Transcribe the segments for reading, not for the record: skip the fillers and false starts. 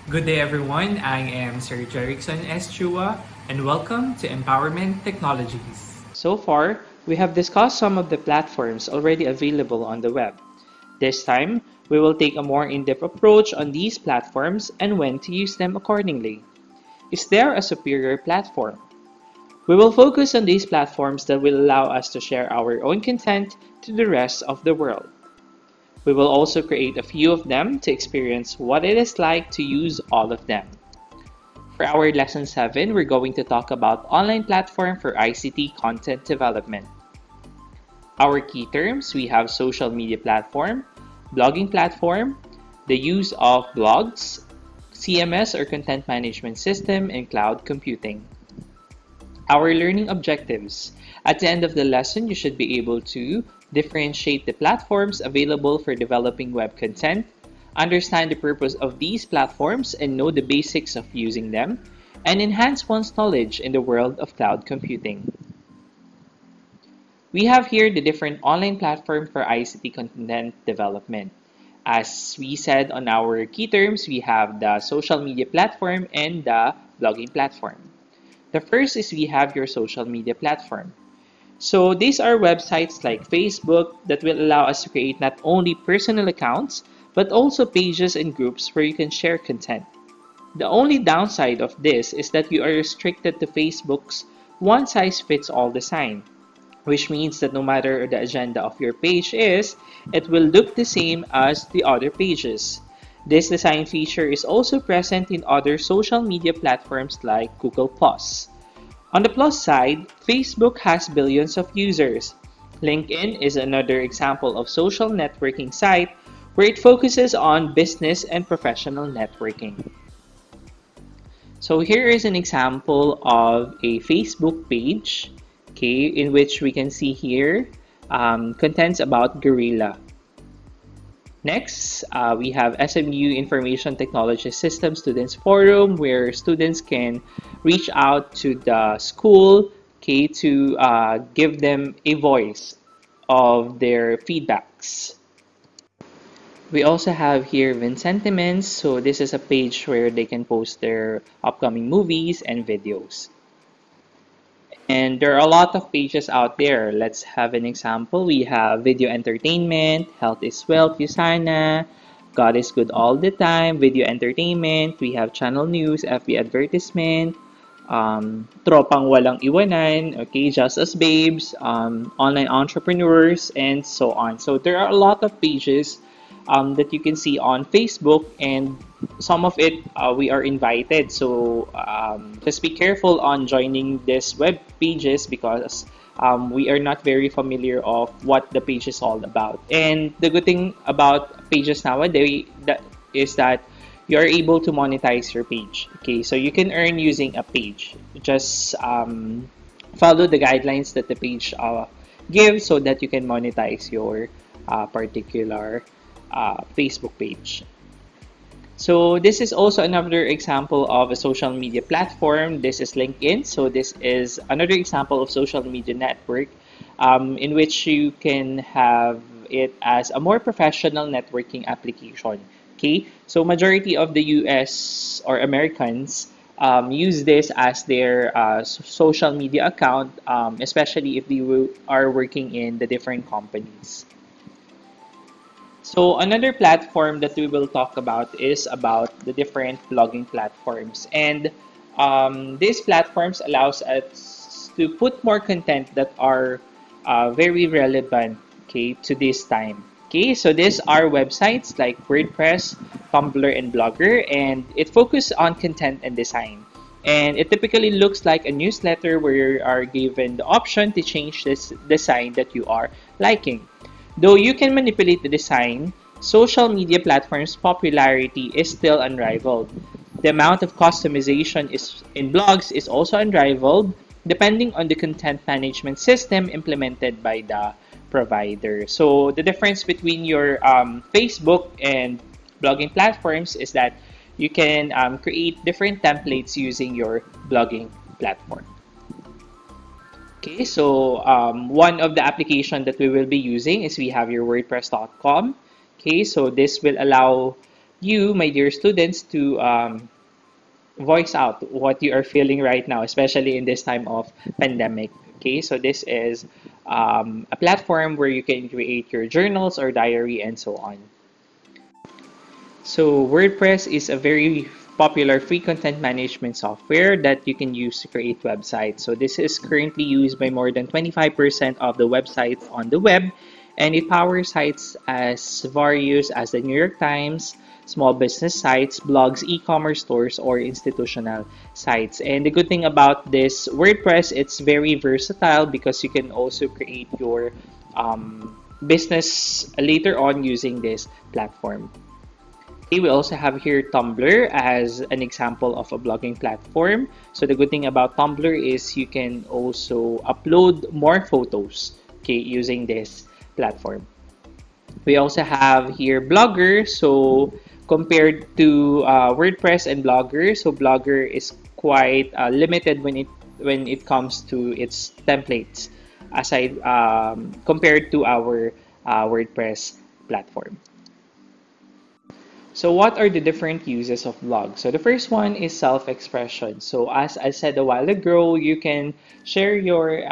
Good day everyone, I am Sir Jerickson S. Chua and welcome to Empowerment Technologies. So far, we have discussed some of the platforms already available on the web. This time, we will take a more in-depth approach on these platforms and when to use them accordingly. Is there a superior platform? We will focus on these platforms that will allow us to share our own content to the rest of the world. We will also create a few of them to experience what it is like to use all of them. For our Lesson 7, we're going to talk about online platform for ICT content development. Our key terms, we have social media platform, blogging platform, the use of blogs, CMS or content management system, and cloud computing. Our learning objectives. At the end of the lesson, you should be able to differentiate the platforms available for developing web content, understand the purpose of these platforms and know the basics of using them, and enhance one's knowledge in the world of cloud computing. We have here the different online platform for ICT content development. As we said on our key terms, we have the social media platform and the blogging platform. The first is we have your social media platform. So these are websites like Facebook that will allow us to create not only personal accounts, but also pages and groups where you can share content. The only downside of this is that you are restricted to Facebook's one-size-fits-all design, which means that no matter the agenda of your page is, it will look the same as the other pages. This design feature is also present in other social media platforms like Google+. On the plus side, Facebook has billions of users. LinkedIn is another example of social networking site where it focuses on business and professional networking. So here is an example of a Facebook page, okay, in which we can see here contents about Gorilla. Next, we have SMU Information Technology System Students Forum, where students can reach out to the school, okay, to give them a voice of their feedbacks. We also have here Vincentiments, so this is a page where they can post their upcoming movies and videos. And there are a lot of pages out there. Let's have an example. We have Video Entertainment, Health is Wealth, Usana, God is Good All the Time, Video Entertainment. We have Channel News, FB Advertisement, Tropang Walang Iwanan, okay, Just As Babes, Online Entrepreneurs, and so on. So there are a lot of pages that you can see on Facebook, and some of it we are invited. So just be careful on joining these web pages because we are not very familiar of what the page is all about. And the good thing about pages nowadays is that you are able to monetize your page. Okay, so you can earn using a page. Just follow the guidelines that the page gives so that you can monetize your particular Facebook page. So this is also another example of a social media platform. This is LinkedIn. So this is another example of social media network in which you can have it as a more professional networking application. Okay, so majority of the US or Americans use this as their social media account, especially if they are working in the different companies. So another platform that we will talk about is about the different blogging platforms. And these platforms allows us to put more content that are very relevant, okay, to this time. Okay, so these are websites like WordPress, Tumblr, and Blogger, and it focuses on content and design. And it typically looks like a newsletter where you are given the option to change this design that you are liking. Though you can manipulate the design, social media platforms' popularity is still unrivaled. The amount of customization in blogs is also unrivaled, depending on the content management system implemented by the provider. So the difference between your Facebook and blogging platforms is that you can create different templates using your blogging platform. Okay, so one of the application that we will be using is we have your WordPress.com. Okay, so this will allow you, my dear students, to voice out what you are feeling right now, especially in this time of pandemic. Okay, so this is a platform where you can create your journals or diary and so on. So WordPress is a very popular free content management software that you can use to create websites. So this is currently used by more than 25% of the websites on the web, and it powers sites as various as the New York Times, small business sites, blogs, e-commerce stores, or institutional sites. And the good thing about this WordPress, it's very versatile because you can also create your business later on using this platform. Okay, we also have here Tumblr as an example of a blogging platform. So the good thing about Tumblr is you can also upload more photos, okay, using this platform. We also have here Blogger. So compared to WordPress and Blogger, so Blogger is quite limited when it comes to its templates, aside compared to our WordPress platform. So what are the different uses of blogs? So the first one is self-expression. So as I said a while ago, you can share your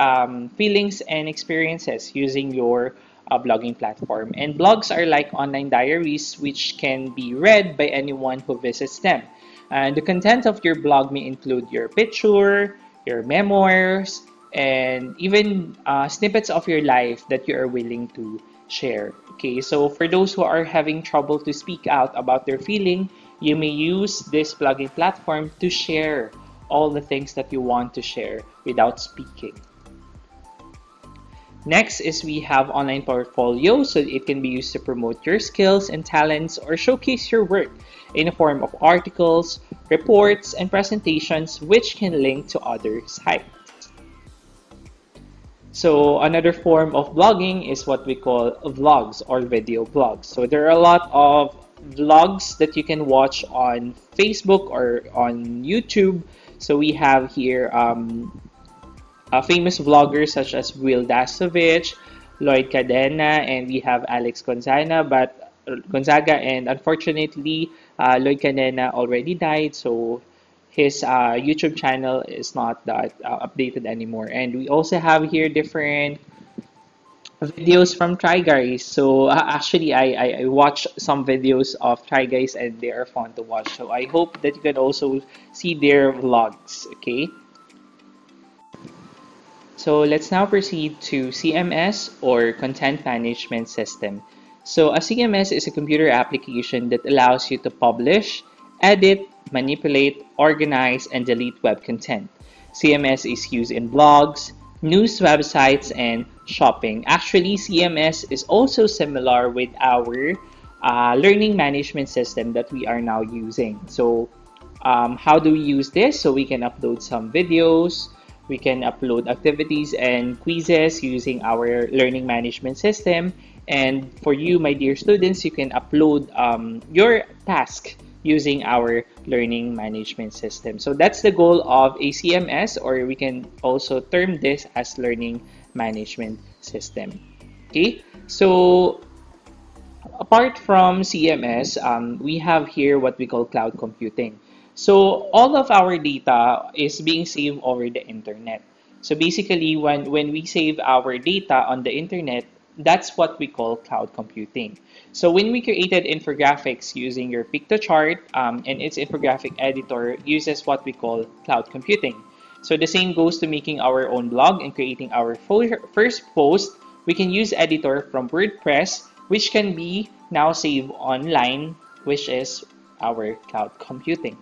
feelings and experiences using your blogging platform. And blogs are like online diaries which can be read by anyone who visits them. And the content of your blog may include your picture, your memoirs, and even snippets of your life that you are willing to share. Okay, so for those who are having trouble to speak out about their feeling, you may use this blogging platform to share all the things that you want to share without speaking. Next is we have online portfolio, so it can be used to promote your skills and talents or showcase your work in the form of articles, reports, and presentations which can link to other sites. So another form of blogging is what we call vlogs or video blogs. So there are a lot of vlogs that you can watch on Facebook or on YouTube. So we have here famous vloggers such as Will Dasovich, Lloyd Cadena, and we have Alex Gonzaga, and unfortunately, Lloyd Cadena already died, so his YouTube channel is not that updated anymore. And we also have here different videos from Try Guys. So actually, I watch some videos of Try Guys and they are fun to watch. So I hope that you can also see their vlogs, okay? So let's now proceed to CMS or Content Management System. So a CMS is a computer application that allows you to publish, edit, manipulate, organize, and delete web content. CMS is used in blogs, news websites, and shopping. Actually, CMS is also similar with our learning management system that we are now using. So how do we use this? So we can upload some videos, we can upload activities and quizzes using our learning management system. And for you, my dear students, you can upload your task using our learning management system. So that's the goal of a CMS, or we can also term this as learning management system. Okay, so apart from CMS, we have here what we call cloud computing. So all of our data is being saved over the internet. So basically, when we save our data on the internet, that's what we call cloud computing. So when we created infographics using your Piktochart, and its infographic editor uses what we call cloud computing. So the same goes to making our own blog and creating our first post. We can use editor from WordPress, which can be now saved online, which is our cloud computing.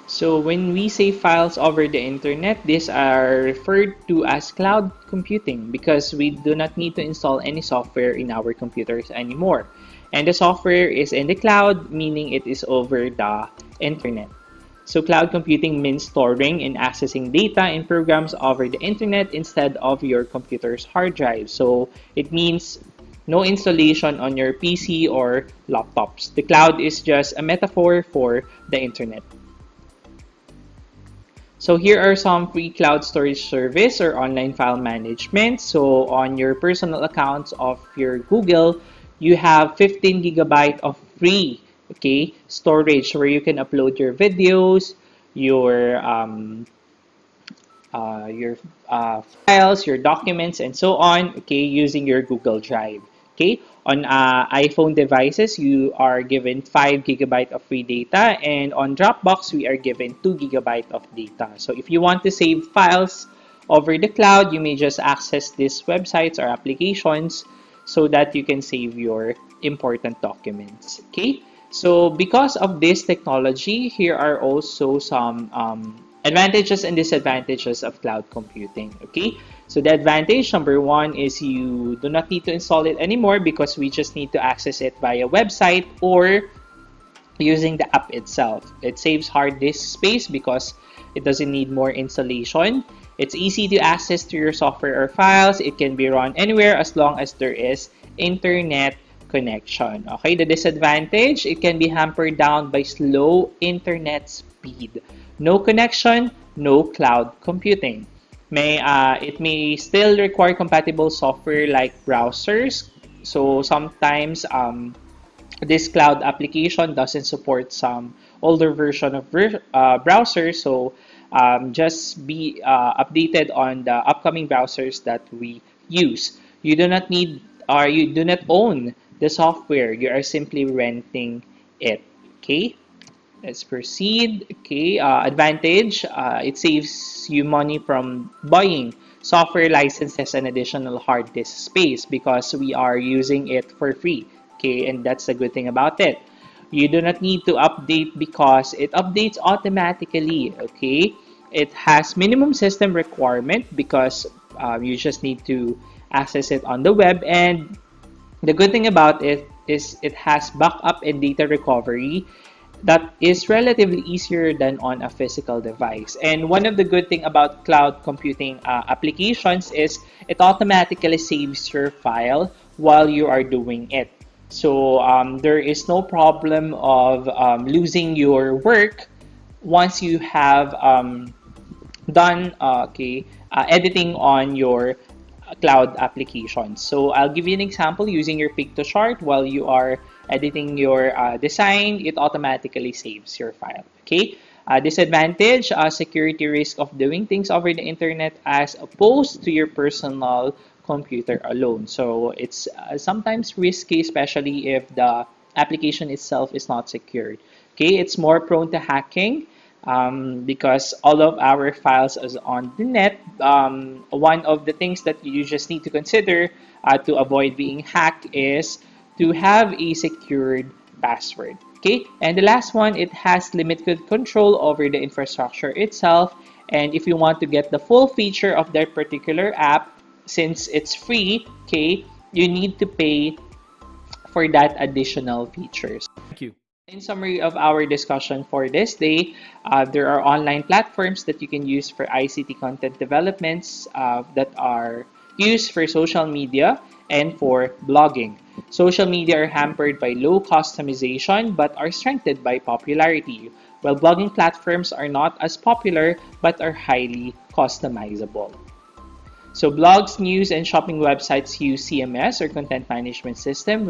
So when we save files over the internet, these are referred to as cloud computing because we do not need to install any software in our computers anymore. And the software is in the cloud, meaning it is over the internet. So cloud computing means storing and accessing data and programs over the internet instead of your computer's hard drive. So it means no installation on your PC or laptops. The cloud is just a metaphor for the internet. So here are some free cloud storage service or online file management. So on your personal accounts of your Google, you have 15 gigabyte of free, okay, storage where you can upload your videos, your um, your files, your documents, and so on, okay, using your Google Drive. Okay, on iPhone devices, you are given 5 gigabyte of free data, and on Dropbox, we are given 2 gigabyte of data. So if you want to save files over the cloud, you may just access these websites or applications so that you can save your important documents. Okay, so because of this technology, here are also some advantages and disadvantages of cloud computing. Okay, so the advantage number one is you do not need to install it anymore because we just need to access it via website or using the app itself. It saves hard disk space because it doesn't need more installation. It's easy to access to your software or files. It can be run anywhere as long as there is internet connection. Okay, the disadvantage, it can be hampered down by slow internet speed. No connection, no cloud computing. It may still require compatible software like browsers. So sometimes this cloud application doesn't support some older version of browsers. So just be updated on the upcoming browsers that we use. You do not need or you do not own the software. You are simply renting it. Okay. Let's proceed. Okay, advantage, it saves you money from buying software licenses and additional hard disk space because we are using it for free. Okay, and that's the good thing about it. You do not need to update because it updates automatically. Okay, it has minimum system requirement because you just need to access it on the web, and the good thing about it is it has backup and data recovery that is relatively easier than on a physical device. And one of the good thing about cloud computing applications is it automatically saves your file while you are doing it. So there is no problem of losing your work once you have done editing on your cloud applications. So I'll give you an example using your Pictochart while you are editing your design, it automatically saves your file. Okay. Disadvantage, security risk of doing things over the internet as opposed to your personal computer alone. So it's sometimes risky, especially if the application itself is not secured. Okay, it's more prone to hacking because all of our files is on the net. One of the things that you just need to consider to avoid being hacked is to have a secured password. Okay, and the last one, it has limited control over the infrastructure itself. And if you want to get the full feature of that particular app, since it's free, okay, you need to pay for that additional features. Thank you. In summary of our discussion for this day, there are online platforms that you can use for ICT content developments that are used for social media and for blogging. Social media are hampered by low customization but are strengthened by popularity, while blogging platforms are not as popular but are highly customizable. So blogs, news, and shopping websites use CMS or content management system,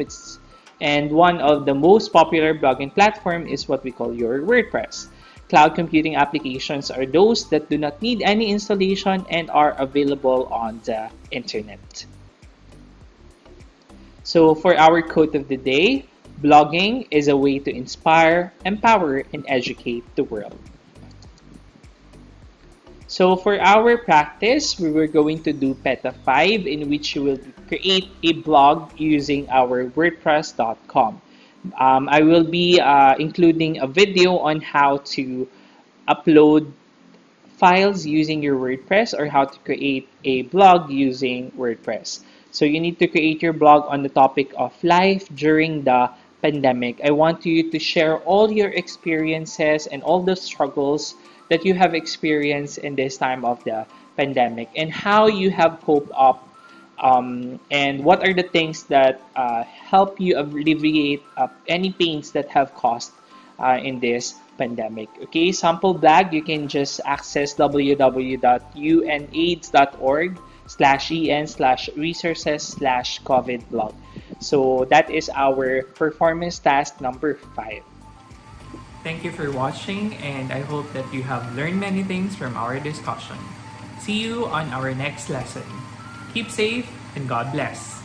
and one of the most popular blogging platform is what we call your WordPress. Cloud computing applications are those that do not need any installation and are available on the internet. So for our quote of the day, blogging is a way to inspire, empower, and educate the world. So for our practice, we were going to do PETA 5, in which you will create a blog using our WordPress.com. I will be including a video on how to upload files using your WordPress or how to create a blog using WordPress. So you need to create your blog on the topic of life during the pandemic. I want you to share all your experiences and all the struggles that you have experienced in this time of the pandemic and how you have coped up and what are the things that help you alleviate any pains that have caused in this pandemic. Okay, sample blog, you can just access www.unaids.org/en/resources/COVID blog. So that is our performance task number 5. Thank you for watching, and I hope that you have learned many things from our discussion. See you on our next lesson. Keep safe and God bless.